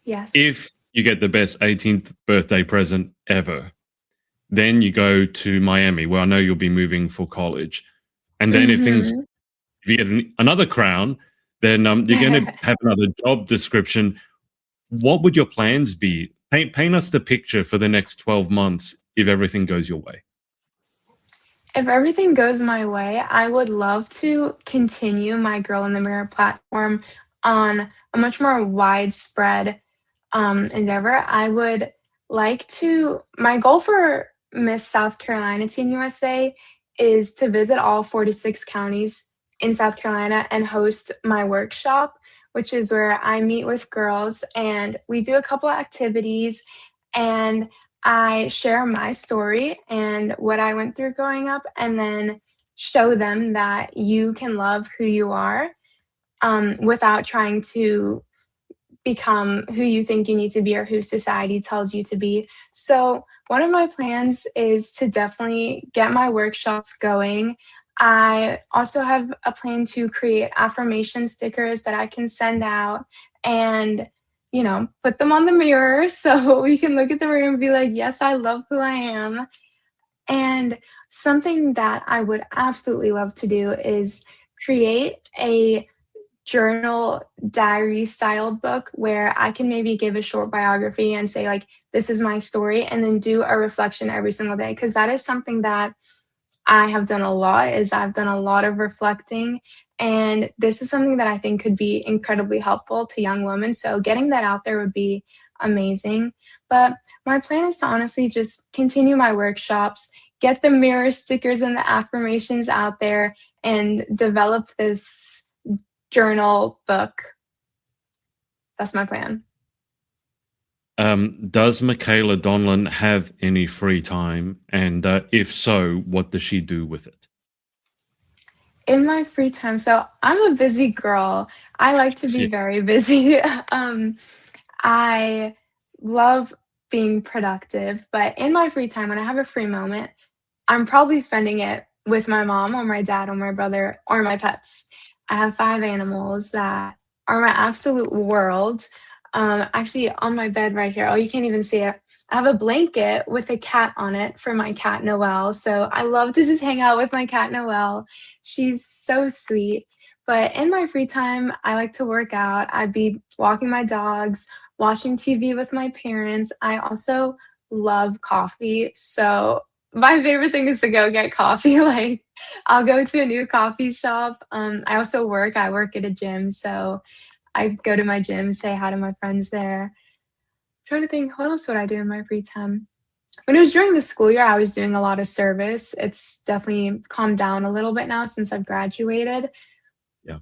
Yes. Yes. If you get the best 18th birthday present ever, then you go to Miami, where I know you'll be moving for college. And then Mhm. if you get another crown, then you're going to have another job description. What would your plans be? Paint us the picture for the next 12 months if everything goes your way. If everything goes my way, I would love to continue my Girl in the Mirror platform on a much more widespread endeavor. I would like to, my goal for Miss South Carolina Teen USA is to visit all 46 counties in South Carolina and host my workshop which is where I meet with girls and we do a couple of activities and I share my story and what I went through growing up, and then show them that you can love who you are without trying to become who you think you need to be or who society tells you to be. So, one of my plans is to definitely get my workshops going. I also have a plan to create affirmation stickers that I can send out and, put them on the mirror so we can look at the mirror and be like, yes, I love who I am. And something that I would absolutely love to do is create a journal diary style book where I can maybe give a short biography and say like this is my story and then do a reflection every single day, because that is something that I have done a lot. Is I've done a lot of reflecting, and this is something that I think could be incredibly helpful to young women. So getting that out there would be amazing. But my plan is to honestly just continue my workshops, get the mirror stickers and the affirmations out there, and develop this journal book. That's my plan. Does Mykala Donlon have any free time? And if so, what does she do with it? In my free time, so I'm a busy girl. I like to be Yeah. very busy. I love being productive, but in my free time, when I have a free moment, I'm probably spending it with my mom or my dad or my brother or my pets. I have 5 animals that are my absolute world. Actually, on my bed right here, oh, you can't even see it. I have a blanket with a cat on it for my cat Noelle. So I love to just hang out with my cat Noelle. She's so sweet. But in my free time, I like to work out. I'd be walking my dogs, watching TV with my parents. I also love coffee. So my favorite thing is to go get coffee. Like I'll go to a new coffee shop. I also work. I work at a gym, so I go to my gym, say hi to my friends there. I'm trying to think, what else would I do in my free time? When it was during the school year, I was doing a lot of service. It's definitely calmed down a little bit now since I've graduated. Yeah.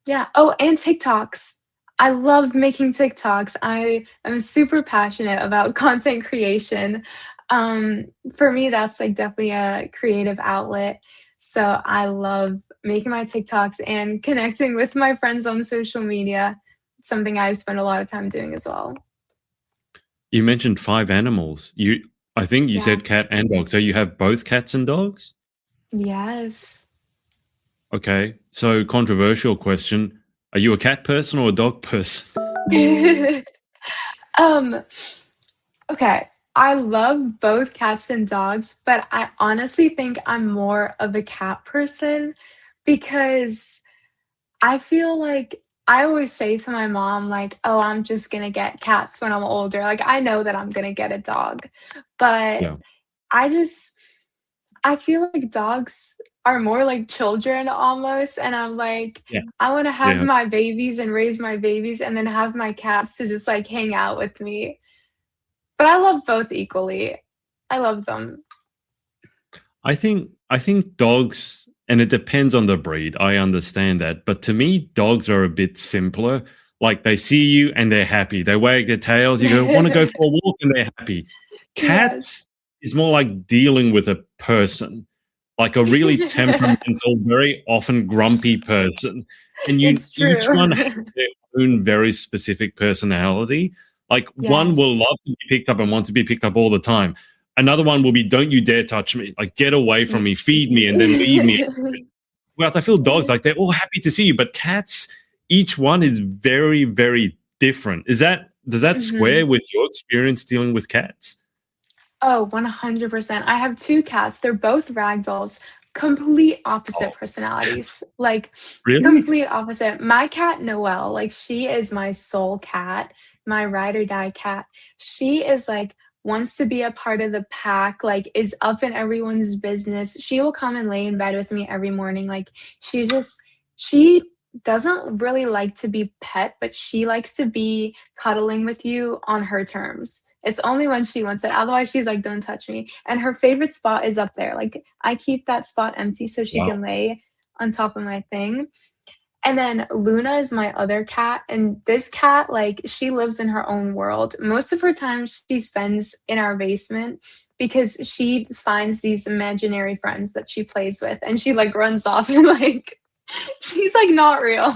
Yeah. Oh, and TikToks. I love making TikToks. I am super passionate about content creation. For me, that's like definitely a creative outlet. So I love making my TikToks and connecting with my friends on social media. It's something I spend a lot of time doing as well. You mentioned 5 animals. I think you Yeah. said cat and dog. So you have both cats and dogs? Yes. Okay. So controversial question. Are you a cat person or a dog person? um, okay. I love both cats and dogs, but I honestly think I'm more of a cat person because I feel like I always say to my mom, like, oh, I'm just gonna get cats when I'm older. Like, I know that I'm gonna get a dog, but Yeah. I just, I feel like dogs are more like children almost. And I'm like, Yeah. I wanna have Yeah. my babies and raise my babies and then have my cats to just like hang out with me. But I love both equally. I love them. I think dogs, and it depends on the breed. I understand that, but to me, dogs are a bit simpler. Like they see you and they're happy. They wag their tails. You go, want to go for a walk, and they're happy. Yes. Cats is more like dealing with a person, like a really temperamental, very often grumpy person, and It's each true. one has their own very specific personality. Like one will Yes. love to be picked up and want to be picked up all the time. Another one will be, don't you dare touch me. Like, get away from me, feed me, and then leave me. Whereas I feel dogs, like, they're all happy to see you. But cats, each one is very, very different. Does that Mhm. square with your experience dealing with cats? Oh, 100%. I have 2 cats. They're both ragdolls, complete opposite Oh, personalities, like, really? complete opposite. My cat, Noelle, like, she is my soul cat, my ride or die cat. She is, like, wants to be a part of the pack, like, is up in everyone's business. She will come and lay in bed with me every morning, like, she doesn't really like to be pet, but she likes to be cuddling with you on her terms. It's only when she wants it. Otherwise, she's like, "Don't touch me." And her favorite spot is up there. Like I keep that spot empty so she Wow. can lay on top of my thing. And then Luna is my other cat, and this cat, like, she lives in her own world. Most of her time she spends in our basement because she finds these imaginary friends that she plays with, and she, like, runs off and, like, she's, like, not real.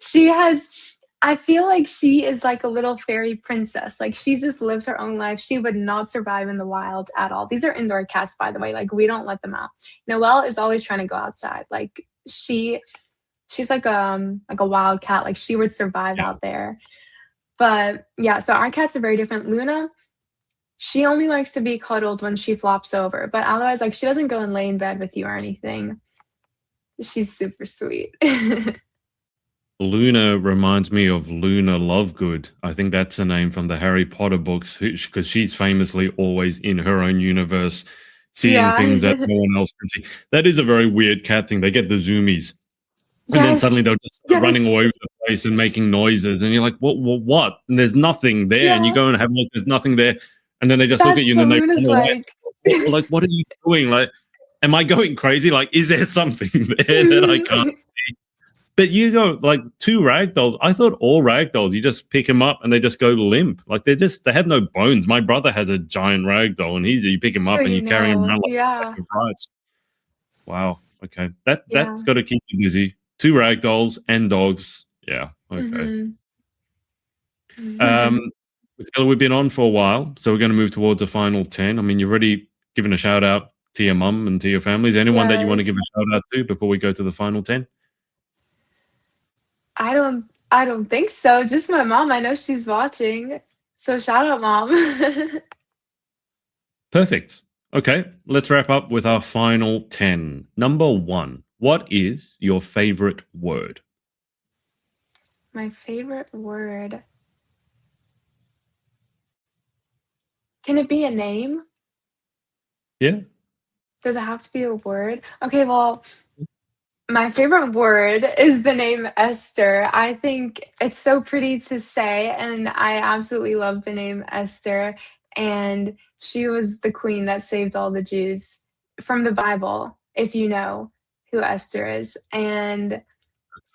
She has I feel like she is like a little fairy princess, like, she just lives her own life, she would not survive in the wild at all. These are indoor cats, by the way, like, we don't let them out. Noelle is always trying to go outside, like, she's like a wild cat, like, she would survive Yeah. out there. But, yeah, so our cats are very different. Luna, she only likes to be cuddled when she flops over, but otherwise, like, she doesn't go and lay in bed with you or anything. She's super sweet. Luna reminds me of Luna Lovegood. I think that's the name from the Harry Potter books, because she's famously always in her own universe, seeing Yeah. things that no one else can see. That is a very weird cat thing. They get the zoomies, and then suddenly Yes. they're just running all Yes. over the place and making noises, and you're like, what? And there's nothing there, and you Yeah. go and have a look, there's nothing there, and then they just look at That's you, and what then they Luna's run away. like. Like, what are you doing? Like, am I going crazy? Like, is there something there that I can't? Mhm. But you go like two ragdolls. I thought all ragdolls, you just pick them up and they just go limp. Like they have no bones. My brother has a giant ragdoll, and you pick him So up and you you carry him know. around like a Yeah. sack of rice. Wow. Okay. Yeah. That's got to keep you busy. Two ragdolls and dogs. Yeah. Okay. Mhm. Um, Mykala, we've been on for a while, so we're going to move towards the final 10. I mean, you've already given a shout out to your mum and to your family. Is there anyone that you want to Yes. give a shout out to before we go to the final 10? I don't think so, just my mom, I know she's watching. So shout out, mom. Perfect. Okay, let's wrap up with our final 10. Number 1. What is your favorite word? My favorite word. Can it be a name? Yeah. Does it have to be a word? Okay, well, my favorite word is the name Esther. I think it's so pretty to say, and I absolutely love the name Esther. And she was the queen that saved all the Jews from the Bible, if you know who Esther is. And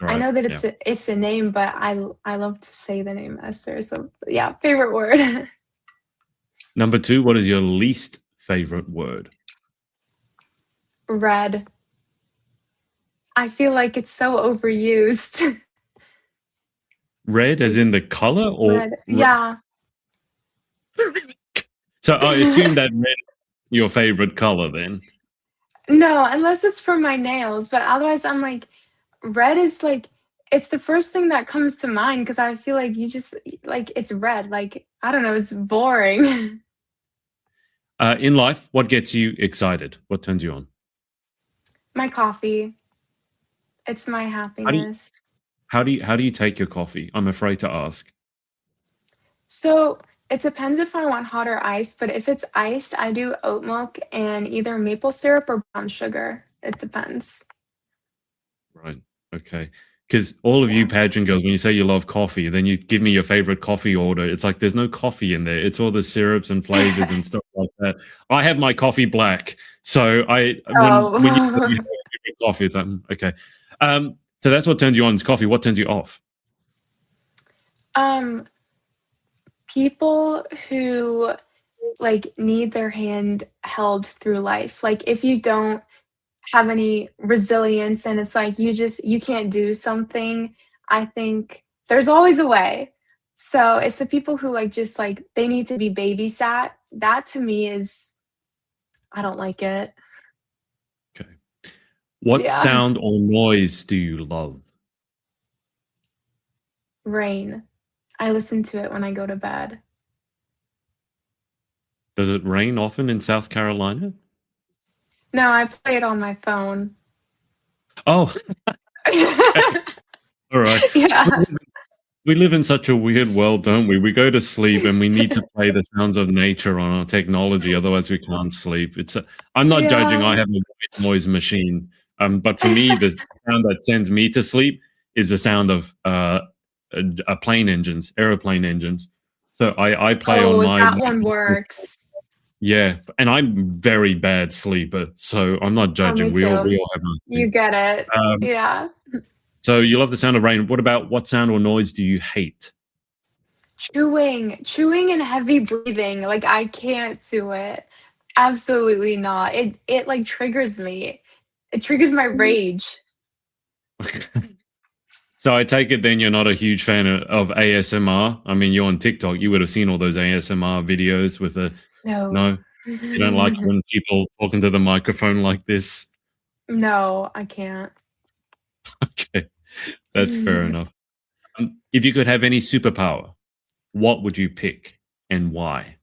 All I right. know that Yeah. it's a name, but I love to say the name Esther. So yeah, favorite word. Number 2, what is your least favorite word? Red. I feel like it's so overused. Red as Like in the color or red. Yeah. So I assume that red is your favorite color then. No, unless it's for my nails, but otherwise I'm like, red is like it's the first thing that comes to mind because I feel like you just like it's red. Like, I don't know, it's boring. In life, what gets you excited? What turns you on? My coffee. It's my How do you happiness. how do you take your coffee? I'm afraid to ask. So it depends if I want hot or iced, but if it's iced, I do oat milk and either maple syrup or brown sugar. It depends. Right. Okay. Because all of you Yeah. pageant girls, when you say you love coffee, then you give me your favorite coffee order. It's like there's no coffee in there. It's all the syrups and flavors and stuff like that. I have my coffee black. So when you say you Oh. have favorite coffee, it's like, okay. So that's what turns you on is coffee. What turns you off? Um, People who like need their hand held through life. Like if you don't have any resilience and it's like you can't do something, I think there's always a way. So it's the people who like just like they need to be babysat. That to me is I don't like it. Okay. What Yeah. sound or noise do you love? Rain. I listen to it when I go to bed. Does it rain often in South Carolina? No, I play it on my phone. Oh, okay. All right. Yeah. We live in such a weird world, don't we? We go to sleep and we need to play the sounds of nature on our technology, otherwise we can't sleep. I'm not judging. Yeah. I have a white noise machine, but for me, the sound that sends me to sleep is the sound of plane engines, aeroplane engines. So I play on Oh, my that one works. yeah, and I'm very bad sleeper, so I'm not Oh, me judging. We too. all have our You thing. get it. Um, Yeah. So you love the sound of rain. What sound or noise do you hate? Chewing and heavy breathing, like, I can't do it. Absolutely not. It, like, triggers me. It triggers my rage. So I take it then you're not a huge fan of ASMR. I mean, you're on TikTok. You would have seen all those ASMR videos with a No. no. You don't like it when people talk into the microphone like this. No, I can't. Okay, that's fair enough. If you could have any superpower, what would you pick and why?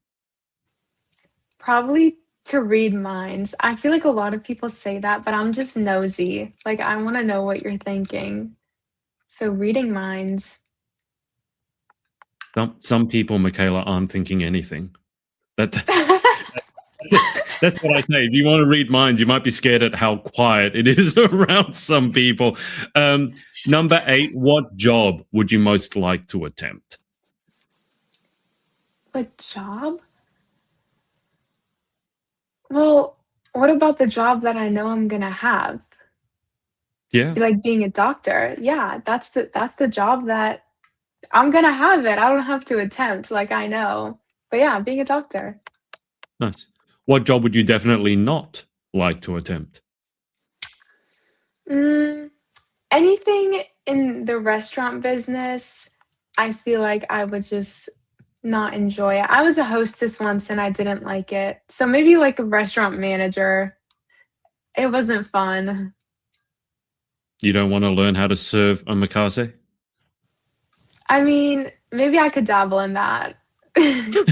Probably to read minds. I feel like a lot of people say that, but I'm just nosy. Like, I wanna know what you're thinking. So reading minds. Some people, Mykala, aren't thinking anything. That that's what I say. If you want to read minds, you might be scared at how quiet it is around some people. Number 8, what job would you most like to attempt? What job? Well, what about the job that I know I'm gonna have? Yeah, Like being a doctor. Yeah, that's the job that I'm gonna have it. I don't have to attempt, like, I know. But yeah, being a doctor. nice. What job would you definitely not like to attempt? Mm, anything in the restaurant business, I feel like I would just not enjoy it. I was a hostess once and I didn't like it. So maybe like a restaurant manager. It wasn't fun. You don't want to learn how to serve a omakase? I mean, maybe I could dabble in that.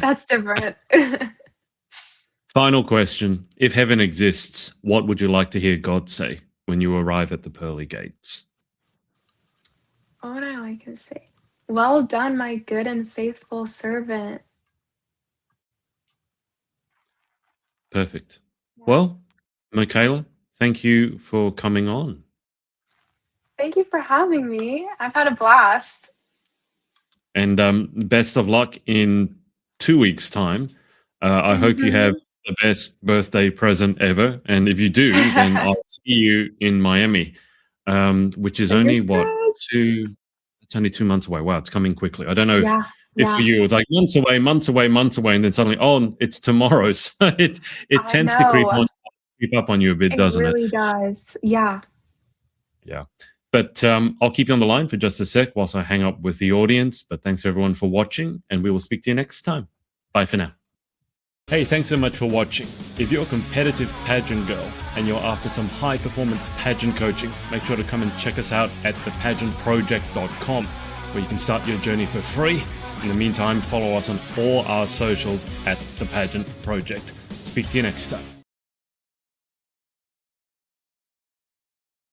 That's different. Final question. If heaven exists, what would you like to hear God say when you arrive at the pearly gates? What would I like to say? Well done, my good and faithful servant. Perfect. Yeah. Well, Mykala, thank you for coming on. Thank you for having me. I've had a blast. And best of luck in 2 weeks' time. I hope you have Mhm. the best birthday present ever. And if you do, then I'll see you in Miami, which is only Fingers what, crossed. it's only 2 months away. Wow, it's coming quickly. I don't know Yeah, if for yeah. you, it's like months away, months away, months away, and then suddenly, oh, it's tomorrow. So it I tends to know. creep up on you a bit, It doesn't it? really does. Yeah. Yeah. But I'll keep you on the line for just a sec whilst I hang up with the audience. But thanks everyone for watching, and we will speak to you next time. Bye for now. Hey, thanks so much for watching. If you're a competitive pageant girl and you're after some high performance pageant coaching, make sure to come and check us out at thepageantproject.com, where you can start your journey for free. In the meantime, follow us on all our socials at The Pageant Project. Speak to you next time.